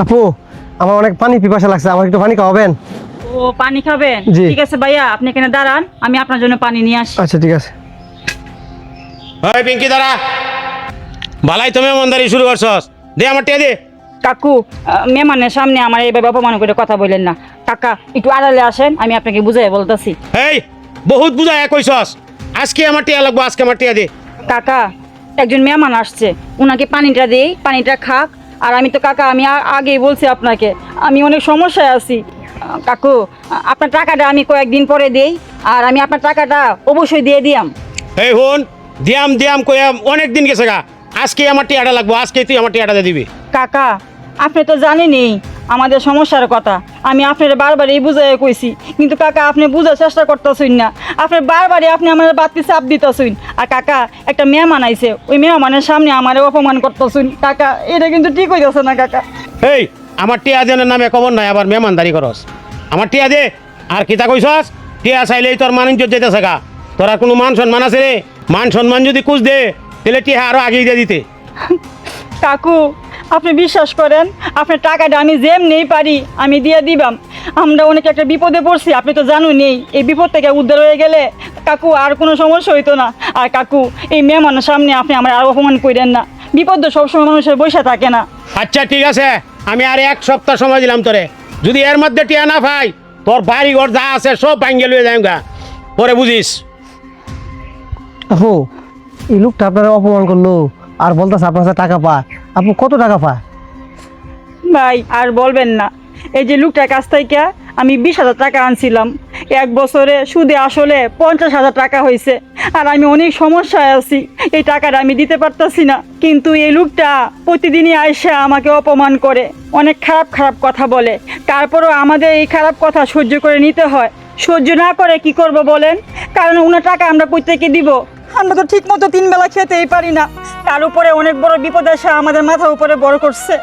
আপু আমার অনেক পানি পিপাসা লাগছে, আমার একটু পানি খাওয়াবেন? ও পানি খাবেন? ঠিক আছে ভাইয়া, আপনি এখানে দাঁড়ান, আমি আপনার জন্য পানি নিয়ে আসি। আচ্ছা ঠিক আছে। ওই পিঙ্কি দাঁড়া, ভালাই তুমি মন্দারি শুরু করছস, দে আমার টিয়া দে। কাকু, মেহমানের সামনে আমার এইভাবে অপমান করে কথা বললেন না। কাকা একটু আড়ালে আসেন, আমি আপনাকে বুঝাই বলতেছি। এই বহুত বুঝায় কইছস, আজকে আমার টিয়া লাগবো, আজকে আমার টিয়া দে। কাকা, একজন মেহমান আসছে, উনাকে পানিটা দেই, পানিটা খাক। আর আমি তো কাকা, আমি আগেই বলছি আপনাকে, আমি অনেক সমস্যায় আছি। কাকু, আপনার টাকাটা আমি কয়েকদিন পরে দেই, আর আমি আপনার টাকাটা অবশ্যই দিয়ে দিয়াম। এই হন, দিয়াম দিয়াম কয়াম অনেক দিন গেছে গা, আজকে আমার টিয়াটা লাগবো, আজকে তুই আমার টিয়াটা দিয়ে দিবি। কাকা, আপনি তো জানেনই আমাদের সমস্যার কথা, আমি আপনার বারবারই বুঝাই কইছি, কিন্তু কাকা আপনি বুঝার চেষ্টা করতেছেন না। আপনি বারবারই আপনি আমার বাড়তি চাপ দিতেছেন। আর কাকা, একটা মেহমান আইছে, ওই মেহমানের সামনে আমার অপমান করতেছেন। কাকা, এটা কিন্তু ঠিক হইতেছে না কাকা। এই আমার টিয়া দেনের নামে খবর নাই, আবার মেহমানদারি করস। আমার টিয়া দে। আর কিতা কইছস, টিয়া চাইলেই তোর মান ইজ্জত যেতেছে গা, তোর আর কোনো মান সম্মান আছে রে? মান সম্মান যদি কুছ দে, তাহলে টিয়া আরো আগেই দিয়ে দিতে। কাকু, আপনি বিশ্বাস করেন, আপনার টাকাটা আমি যেমনি পারি আমি দিয়ে দিবাম। আমরা অনেক একটা বিপদে পড়ছি, আপনি তো জানুনই। এই বিপদ থেকে উদ্ধার হয়ে গেলে কাকু আর কোনো সমস্যা হইতো না। আর কাকু, এই মেহমানের সামনে আপনি আমার আর অপমান করেন না। বিপদ তো সবসময় মানুষের বসে থাকে না। আচ্ছা ঠিক আছে, আমি আর এক সপ্তাহ সময় দিলাম তোরে, যদি এর মধ্যে টিয়া না পাই, তোর বাড়ি ঘর যা আছে সব ভাঙ্গে লয়ে যাই গা, পরে বুঝিস। আপু এই লোকটা আপনারা অপমান করলো আর বলতেছে আপনার কাছে টাকা পায়। আপু কত টাকা পায়? ভাই আর বলবেন না, এই যে লোকটার কাছ থেকে আমি 20,000 টাকা আনছিলাম, এক বছরে সুদে আসলে 50,000 টাকা হয়েছে। আর আমি অনেক সমস্যায় আছি, এই টাকাটা আমি দিতে পারতাছি না। কিন্তু এই লোকটা প্রতিদিনই আইসা আমাকে অপমান করে, অনেক খারাপ খারাপ কথা বলে। তারপরেও আমাদের এই খারাপ কথা সহ্য করে নিতে হয়। সহ্য না করে কি করব বলেন? কারণ ওনার টাকা আমরা প্রত্যেকে দিব, আমরা তো ঠিক মতো 3 বেলা খেতেই পারি না। তার উপরে অনেক বড় বিপদ এসে আমাদের মাথার উপরে বড় করছে।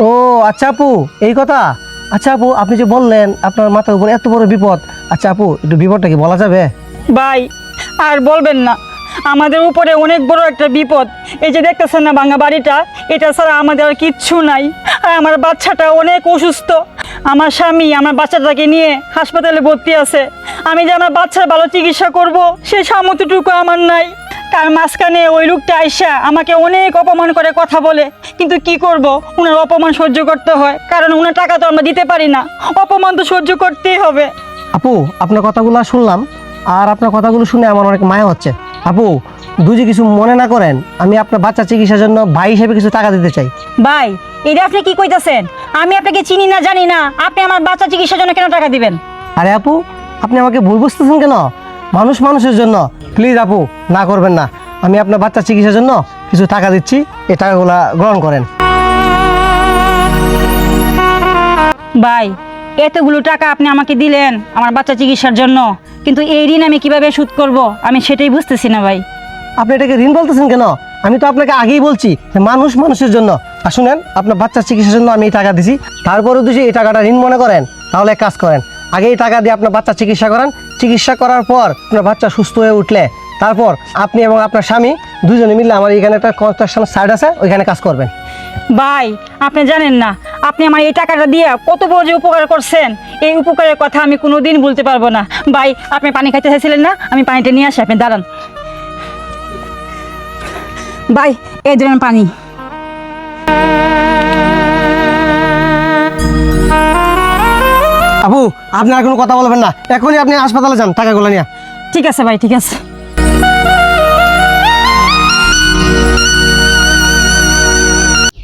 ও আচ্ছা আপু, এই কথা। আচ্ছা আপু, আপনি যে বললেন আপনার মাথার উপর এত বড় বিপদ, আচ্ছা আপু একটু বিপদটা কি বলা যাবে? ভাই আর বলবেন না, আমাদের উপরে অনেক বড় একটা বিপদ। এই যে দেখতেছেন না ভাঙা বাড়িটা, এটা ছাড়া আমাদের আর কিচ্ছু নাই। আর আমার বাচ্চাটা অনেক অসুস্থ, আমার স্বামী আমার বাচ্চাটাকে নিয়ে হাসপাতালে ভর্তি আছে। আমি যে আমার বাচ্চার ভালো চিকিৎসা করব, সেই সামর্থ্যটুকু আমার নাই। তার মাঝখানে ওই লোকটা আইসা আমাকে অনেক অপমান করে কথা বলে, কিন্তু কি করব, ওনার অপমান সহ্য করতে হয়, কারণ ওনার টাকা তো আমরা দিতে পারি না। অপমান তো সহ্য করতেই হবে। আপু আপনার কথাগুলো শুনলাম, আর আপনার কথাগুলো শুনে আমার অনেক মায়া হচ্ছে। আপু দুজি কিছু মনে না করেন, আমি আপনার বাচ্চা চিকিৎসার জন্য ভাই হিসেবে কিছু টাকা দিতে চাই। ভাই, এটা আপনি কি কইতাছেন? আমি আপনাকে চিনি না জানি না, আপনি আমার বাচ্চা চিকিৎসার জন্য কেন টাকা দিবেন? আরে আপু আপনি আমাকে ভুল বুঝতেছেন কেন? মানুষ মানুষের জন্য, প্লিজ আপু না করবেন না। আমি আপনার বাচ্চা চিকিৎসার জন্য কিছু টাকা দিচ্ছি, এই টাকাগুলো গ্রহণ করেন। ভাই, এতগুলো টাকা আপনি আমাকে দিলেন আমার বাচ্চা চিকিৎসার জন্য, কিন্তু এই ঋণ আমি কিভাবে শোধ করব আমি সেটাই বুঝতেছি না ভাই। আপনি এটাকে ঋণ বলতেছেন কেন? আমি তো আপনাকে আগেই বলছি যে মানুষ মানুষের জন্য। আর শুনেন, আপনার বাচ্চার চিকিৎসার জন্য আমি এই টাকা দিছি, তারপরেও যদি এই টাকাটা ঋণ মনে করেন তাহলে এক কাজ করেন, আগে এই টাকা দিয়ে আপনার বাচ্চা চিকিৎসা করান। চিকিৎসা করার পর আপনার বাচ্চা সুস্থ হয়ে উঠলে তারপর আপনি এবং আপনার স্বামী দুজনে মিলে আমার এখানে একটা কনস্ট্রাকশন সাইট আছে, ওইখানে কাজ করবেন। ভাই, আপনি জানেন না আপনি আমার এই টাকাটা দিয়ে কত বড় যে উপকার করছেন, এই উপকারের কথা আমি কোনোদিন বলতে পারবো না। ভাই, আপনি পানি খাইতে চাইছিলেন না, আমি পানিটা নিয়ে আসি, আপনি দাঁড়ান। ভাই, এই ধরেন পানি। আপু আপনি আর কোনো কথা বলবেন না, এখনই আপনি হাসপাতালে যান টাকাগুলো নিয়ে। ঠিক আছে ভাই, ঠিক আছে।